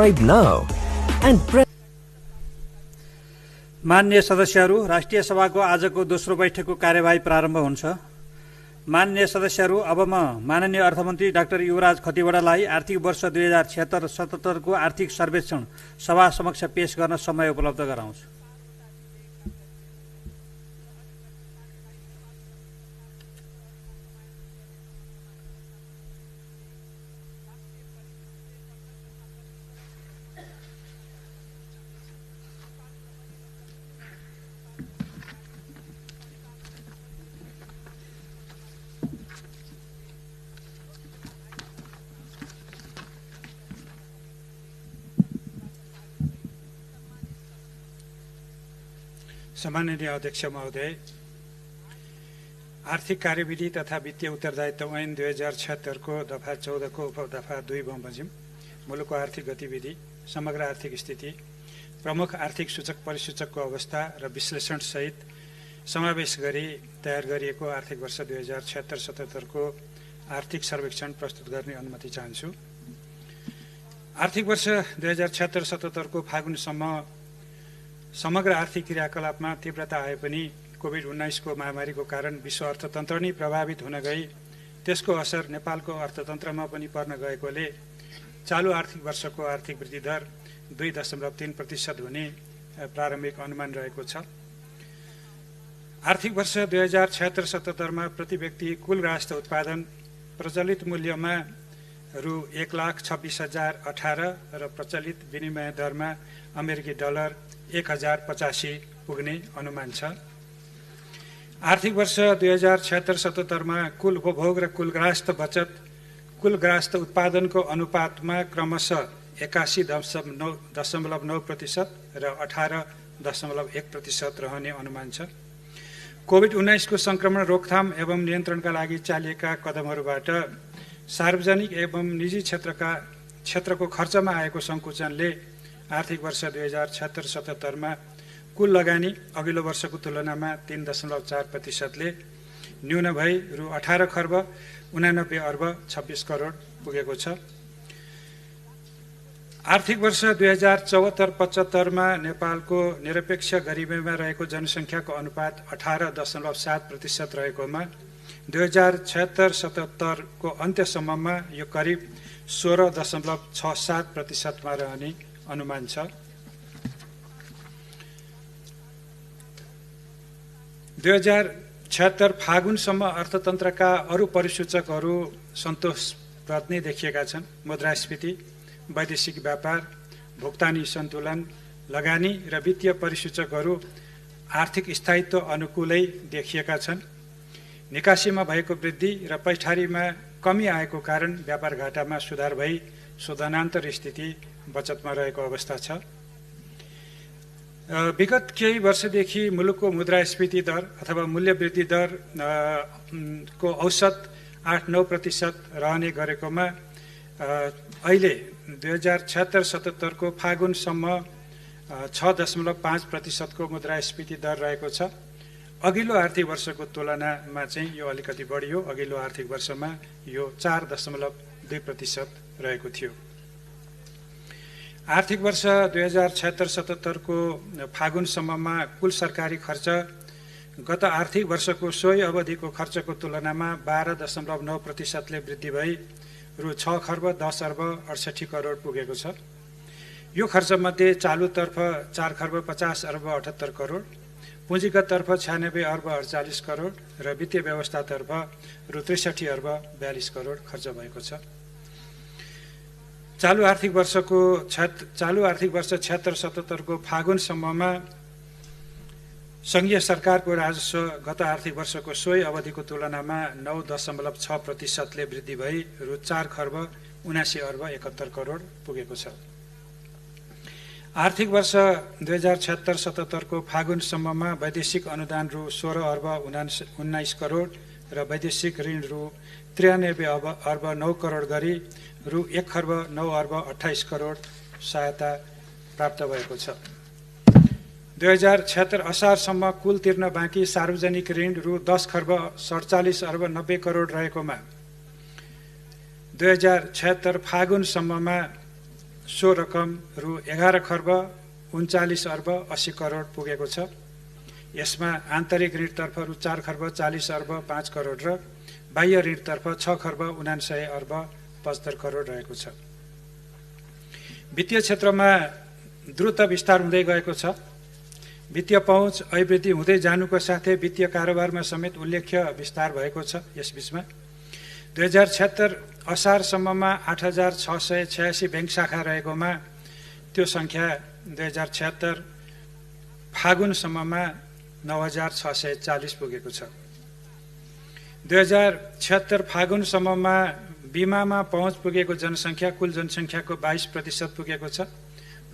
subscribe now and press. माननीय सदस्यहरू, राष्ट्रिय सभाको आजको दोस्रो बैठकको कार्यवाही प्रारम्भ हुन्छ। माननीय सदस्यहरू, अब म माननीय अर्थमन्त्री डाक्टर युवराज खतिवड़ालाई आर्थिक वर्ष 2076-77 को आर्थिक सर्वेक्षण सभा समक्ष पेश गर्न समय उपलब्ध गराउँछु। सम्माननीय अध्यक्ष महोदय, आर्थिक कार्यविधि तथा वित्तीय उत्तरदायित्व ऐन 2076 को दफा 14 को उपदफा 2 बमोजिम मुलुकको आर्थिक गतिविधि, समग्र आर्थिक स्थिति, प्रमुख आर्थिक सूचक परिसूचकको अवस्था र विश्लेषण सहित समावेश गरी तयार गरिएको आर्थिक वर्ष 2076-77 को आर्थिक सर्वेक्षण प्रस्तुत गर्ने अनुमति चाहन्छु। आर्थिक वर्ष 2076-77 को फागुनसम्म समग्र आर्थिक क्रियाकलापमा तीव्रता आए पनि कोभिड-19 को महामारीको कारण विश्व अर्थतन्त्र नै प्रभावित हुन गई त्यसको असर नेपालको अर्थतन्त्रमा पनि पर्न गएकोले चालु आर्थिक वर्षको आर्थिक वृद्धि दर 2.3% हुने प्रारम्भिक अनुमान रहेको छ। आर्थिक वर्ष 2076-77 मा प्रति व्यक्ति कुल राष्ट्र उत्पादन प्रचलित मूल्यमा रु 1,26,018 र प्रचलित विनिमय दरमा अमेरिकी डलर 1085 पुग्ने अनुमान छ। आर्थिक वर्ष 2076-77 मा कुल उपभोग र कुल ग्राहस्थ बचत कुल ग्राहस्थ उत्पादनको अनुपातमा क्रमशः 81.9% र 18.1% रहने अनुमान छ। कोभिड-19 को संक्रमण रोकथाम एवं नियन्त्रणका लागि चालिएका कदमहरूबाट सार्वजनिक एवं निजी क्षेत्रको खर्चमा आएको संकुचनले आर्थिक वर्ष 2076-77 मा कुल लगानी अघिल्लो वर्षको तुलनामा 3.4% ले न्यून भई रु 18 खर्ब 89 अर्ब 26 करोड पुगेको छ। आर्थिक वर्ष 2074-75 मा नेपालको निरपेक्ष गरिबीमा रहेको जनसङ्ख्याको अनुपात 18.7% रहेकोमा 2076-77 को अन्त्यसम्ममा यो करिब 16.67% मा रहने अनुमान छ। 2076 फागुनसम्म अर्थतन्त्रका अरू परिसूचकहरू सन्तोषप्रद नै देखिएका छन्। मुद्रास्फीति, वैदेशिक व्यापार, भुक्तानी सन्तुलन, लगानी र वित्तीय परिसूचकहरू आर्थिक स्थायित्व अनुकूलै देखिएका छन्। निकासीमा भएको वृद्धि र पैठारीमा कमी आएको कारण व्यापार घाटामा सुधार भई शोधनान्तर स्थिति बचतमा रहेको अवस्था छ। विगत केही वर्षदेखि मुलुकको मुद्रास्फीति दर अथवा मूल्य वृद्धि दर को औसत 8-9% रहने गरेकोमा अहिले 2076-77 को फागुनसम्म 6.5% को मुद्रास्फीति दर रहेको छ। अघिल्लो आर्थिक वर्षको तुलनामा चाहिँ यो अलिकति बढियो। अघिल्लो आर्थिक वर्षमा यो 4.2% रहेको थियो। आर्थिक वर्ष 2076-77 को फागुनसम्ममा कुल सरकारी खर्च गत आर्थिक वर्षको सोही अवधिको खर्चको तुलनामा 12.9% ले वृद्धि भई रु 6 खर्ब 10 अर्ब 68 करोड पुगेको छ। यो खर्चमध्ये चालुतर्फ 4 खर्ब 50 अर्ब 78 करोड, पुँजीगततर्फ 96 अर्ब 48 करोड र वित्तीय व्यवस्थातर्फ रु 63 अर्ब 42 करोड खर्च भएको छ। चालु आर्थिक वर्ष 76-77 को फागुनसम्ममा संघीय सरकारको राजस्व गत आर्थिक वर्षको सोही अवधिको तुलनामा 9.6% ले वृद्धि भई रु 4 खर्ब 79 अर्ब 71 करोड पुगेको छ। आर्थिक वर्ष 2076-77 को फागुनसम्ममा वैदेशिक अनुदान रु 16 अर्ब 19 करोड र वैदेशिक ऋण रु 93 अर्ब 9 करोड गरी रु 1 खर्ब 9 अर्ब 28 करोड सहायता प्राप्त भएको छ। 2076 असारसम्म कुल तिर्न बाँकी सार्वजनिक ऋण रु 10 खर्ब 47 अर्ब 90 करोड रहेकोमा 2076 फागुनसम्ममा सो रकम रु 11 खर्ब 39 अर्ब 80 करोड पुगेको छ। यसमा आन्तरिक ऋणतर्फ रु 4 खर्ब 40 अर्ब 5 करोड र बाह्य ऋणतर्फ 6 खर्ब 79 अर्ब 75 करोड रहेको छ। वित्तीय क्षेत्रमा द्रुत विस्तार हुँदै गएको छ। वित्तीय पहुँच अभिवृद्धि हुँदै जानुको साथै वित्तीय कारोबारमा समेत उल्लेख्य विस्तार भएको छ। यसबीचमा 2076 असारसम्ममा 8686 ब्याङ्क शाखा रहेकोमा त्यो सङ्ख्या 2076 फागुनसम्ममा 9640 पुगेको छ। 2076 फागुनसम्ममा बिमामा पहुँच पुगेको जनसङ्ख्या कुल जनसङ्ख्याको 22% पुगेको छ।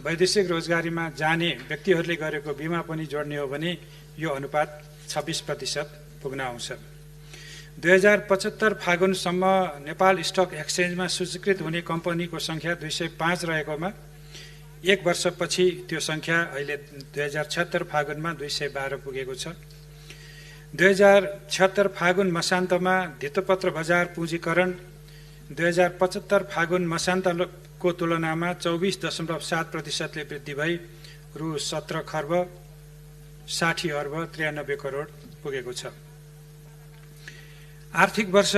वैदेशिक रोजगारीमा जाने व्यक्तिहरूले गरेको बिमा पनि जोड्ने हो भने यो अनुपात 26% पुग्न आउँछ। 2075 फागुनसम्म नेपाल स्टक एक्सचेन्जमा सूचीकृत हुने कम्पनीको सङ्ख्या 205 रहेकोमा एक वर्षपछि त्यो सङ्ख्या अहिले 2076 फागुनमा 212 पुगेको छ। 2076 फागुन मसान्तमा धितोपत्र बजार पुँजीकरण 2075 फागुन मसान्तको तुलनामा 24.7%ले वृद्धि भई रु 17 खर्ब 60 अर्ब 93 करोड पुगेको छ। आर्थिक वर्ष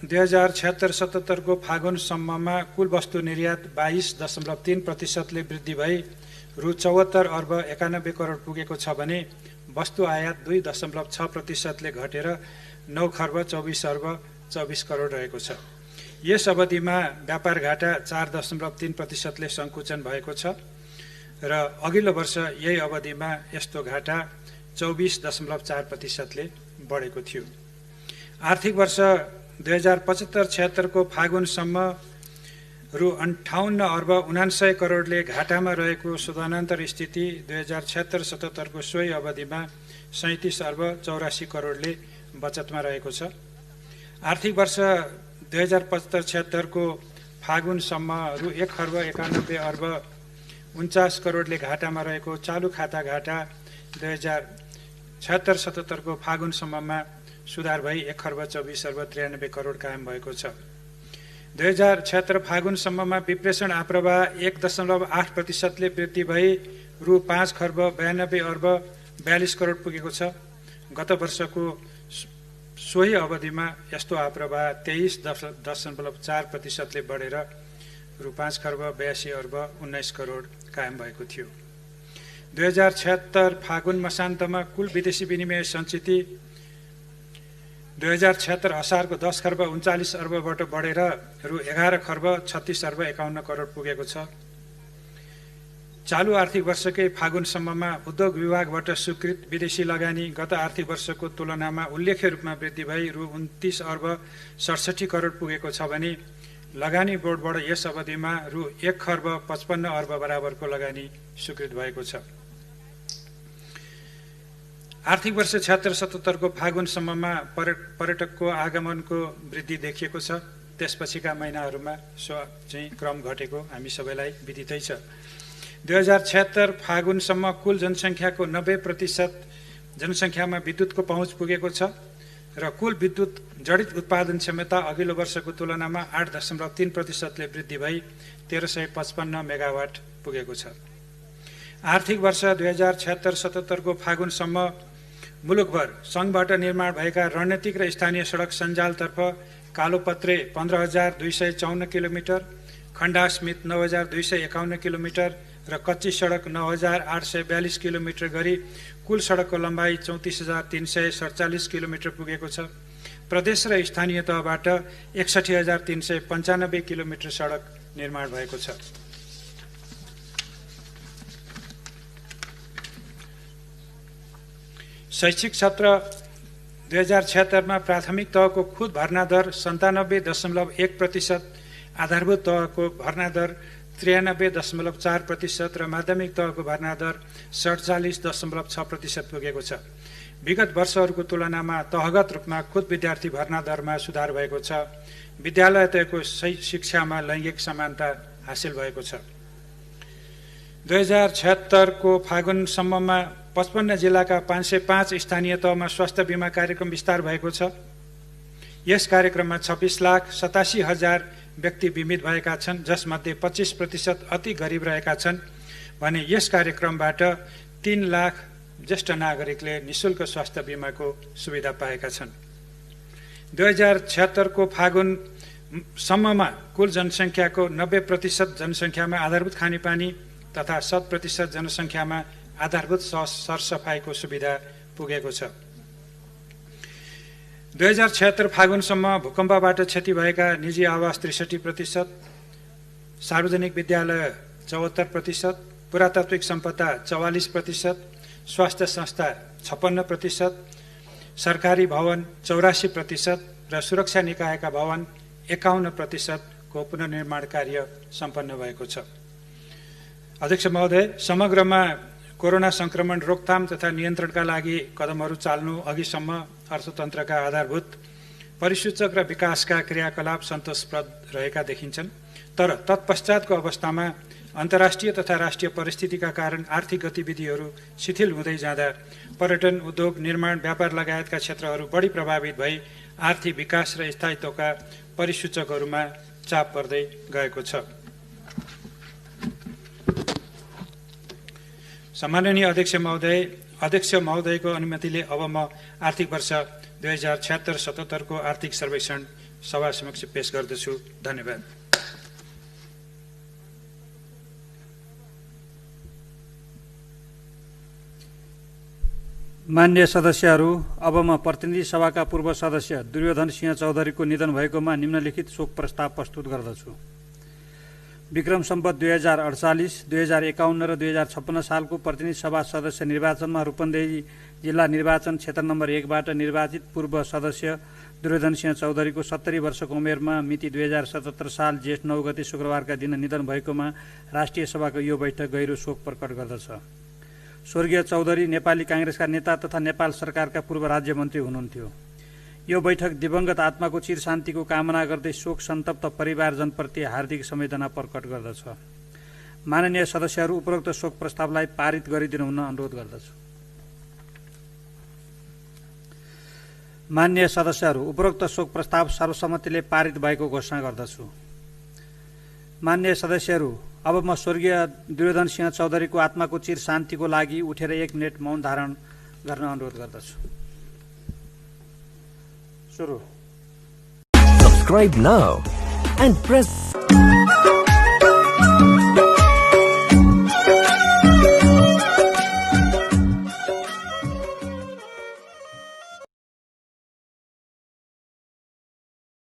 2076-77 को फागुनसम्ममा कुल वस्तु निर्यात 22.3%ले वृद्धि भई रु 74 अर्ब 91 करोड पुगेको छ भने वस्तु आयात 2.6%ले घटेर 9 खर्ब 24 अर्ब 24 करोड रहेको छ। यस अवधिमा व्यापार घाटा 4.3%ले सङ्कुचन भएको छ र अघिल्लो वर्ष यही अवधिमा यस्तो घाटा 24.4%ले बढेको थियो। आर्थिक वर्ष 2075-76 को फागुनसम्म रु 58 अर्ब 69 करोडले घाटामा रहेको शोधनान्तर स्थिति 2076-77 को सोही अवधिमा 37 अर्ब 84 करोडले बचतमा रहेको छ। आर्थिक वर्ष 2075-76 को फागुनसम्म रु 1 खर्ब 91 अर्ब 49 करोडले घाटामा रहेको चालु खाता घाटा 2076-77 को फागुनसम्ममा सुधार भई 1 खर्ब 24 अर्ब 93 करोड कायम भएको छ। 2076 फागुनसम्ममा विप्रेषण आप्रवाह 1.8%ले वृद्धि भई रु 5 खर्ब 92 अर्ब 42 करोड पुगेको छ। गत वर्षको सोही अवधिमा यस्तो आप्रवाह 23.4%ले बढेर रु 5 खर्ब 82 अर्ब 19 करोड कायम भएको थियो। 2076 फागुन मसान्तमा कुल विदेशी विनिमय सञ्चिति 2076 असारको 10 खर्ब 39 अर्बबाट बढेर रु 11 खर्ब 36 अर्ब 51 करोड पुगेको छ। चालु आर्थिक वर्षकै फागुनसम्ममा उद्योग विभागबाट स्वीकृत विदेशी लगानी गत आर्थिक वर्षको तुलनामा उल्लेख्य रूपमा वृद्धि भई रु 29 अर्ब 67 करोड पुगेको छ भने लगानी बोर्डबाट यस अवधिमा रु 1 खर्ब 55 अर्ब बराबरको लगानी स्वीकृत भएको छ। आर्थिक वर्ष 76-77 को फागुनसम्ममा पर्यटकको आगमनको वृद्धि देखिएको छ। त्यसपछिका महिनाहरूमा सो चाहिँ क्रम घटेको हामी सबैलाई विदितै छ। 2076 फागुनसम्म कुल जनसङ्ख्याको 90% जनसङ्ख्यामा विद्युतको पहुँच पुगेको छ र कुल विद्युत जडित उत्पादन क्षमता अघिल्लो वर्षको तुलनामा 8.3%ले वृद्धि भई 1355 मेगावाट पुगेको छ। आर्थिक वर्ष 2076-77 को फागुनसम्म मुलुकभर सङ्घबाट निर्माण भएका रणनीतिक र स्थानीय सडक सञ्जालतर्फ कालोपत्रे 15,254 किलोमिटर, खण्डास्मित 9,251 किलोमिटर र कच्ची सडक 9,842 किलोमिटर गरी कुल सडकको लम्बाइ 34,347 किलोमिटर पुगेको छ। प्रदेश र स्थानीय तहबाट 61,395 किलोमिटर सडक निर्माण भएको छ। शैक्षिक सत्र 2076 मा प्राथमिक तहको खुद भर्ना दर 97.1%, आधारभूत तहको भर्ना दर 93.4% र माध्यमिक तहको भर्ना दर 47.6% पुगेको छ। विगत वर्षहरूको तुलनामा तहगत रूपमा खुद विद्यार्थी भर्ना दरमा सुधार भएको छ। विद्यालय तहको शिक्षामा लैङ्गिक समानता हासिल भएको छ। 2076 को फागुनसम्ममा 55 जिल्लाका 505 स्थानीय तहमा स्वास्थ्य बीमा कार्यक्रम विस्तार भएको छ। यस कार्यक्रममा 26,87,000 व्यक्ति बिमित भएका छन्, जसमध्ये 25% अति गरिब रहेका छन् भने यस कार्यक्रमबाट 3 लाख ज्येष्ठ नागरिकले निशुल्क स्वास्थ्य बिमाको सुविधा पाएका छन्। 2076 को फागुनसम्ममा कुल जनसङ्ख्याको 90% जनसङ्ख्यामा आधारभूत खानेपानी तथा 100% जनसङ्ख्यामा आधारभूत सरसफाइको सुविधा पुगेको छ। 2076 फागुनसम्म भूकम्पबाट क्षति भएका निजी आवास 63%, सार्वजनिक विद्यालय 74%, पुरातात्विक सम्पदा 44%, स्वास्थ्य संस्था 56%, सरकारी भवन 84% र सुरक्षा निकायका भवन 51% को पुनर्निर्माण कार्य सम्पन्न भएको छ। अध्यक्ष महोदय, समग्रमा कोरोना संक्रमण रोकथाम तथा नियन्त्रणका लागि कदमहरू चाल्नु अघिसम्म अर्थतन्त्रका आधारभूत परिसूचक र विकासका क्रियाकलाप सन्तोषप्रद रहेका देखिन्छन्, तर तत्पश्चातको अवस्थामा अन्तर्राष्ट्रिय तथा राष्ट्रिय परिस्थितिका कारण आर्थिक गतिविधिहरू शिथिल हुँदै जाँदा पर्यटन, उद्योग, निर्माण, व्यापार लगायतका क्षेत्रहरू बढी प्रभावित भई आर्थिक विकास र स्थायित्वका परिसूचकहरूमा चाप पर्दै गएको छ। सम्माननीय अध्यक्ष महोदयको अनुमतिले अब म आर्थिक वर्ष 2076-77 को आर्थिक सर्वेक्षण सभा समक्ष पेश गर्दछु। धन्यवाद। मान्य सदस्यहरू, अब म प्रतिनिधि सभाका पूर्व सदस्य दुर्योधन सिंह चौधरीको निधन भएकोमा निम्नलिखित शोक प्रस्ताव प्रस्तुत गर्दछु। विक्रम सम्वत 2048, 2051 र 2056 सालको प्रतिनिधि सभा सदस्य निर्वाचनमा रूपन्देही जिल्ला निर्वाचन क्षेत्र नम्बर 1 बाट निर्वाचित पूर्व सदस्य दुर्योधन सिंह चौधरीको 70 वर्षको उमेरमा मिति 2077 साल जेठ 9 गते शुक्रबारका दिन निधन भएकोमा राष्ट्रिय सभाको यो बैठक गहिरो शोक प्रकट गर्दछ। स्वर्गीय चौधरी नेपाली कांग्रेसका नेता तथा नेपाल सरकारका पूर्व राज्य मन्त्री हुनुहुन्थ्यो। यो बैठक दिवंगत आत्माको चिर शान्तिको कामना गर्दै शोक सन्तप्त परिवारजनप्रति हार्दिक संवेदना प्रकट गर्दछ। माननीय सदस्यहरू, उपरोक्त शोक प्रस्तावलाई पारित गरिदिनु हुन अनुरोध गर्दछु। मान्य सदस्यहरू, उपरोक्त शोक प्रस्ताव सर्वसम्मतिले पारित भएको घोषणा गर्दछु। मान्य सदस्यहरू, अब म स्वर्गीय दुर्योधन सिंह चौधरीको आत्माको चिर शान्तिको लागि उठेर 1 मिनेट मौन धारण गर्न अनुरोध गर्दछु। सुरु। Subscribe now and press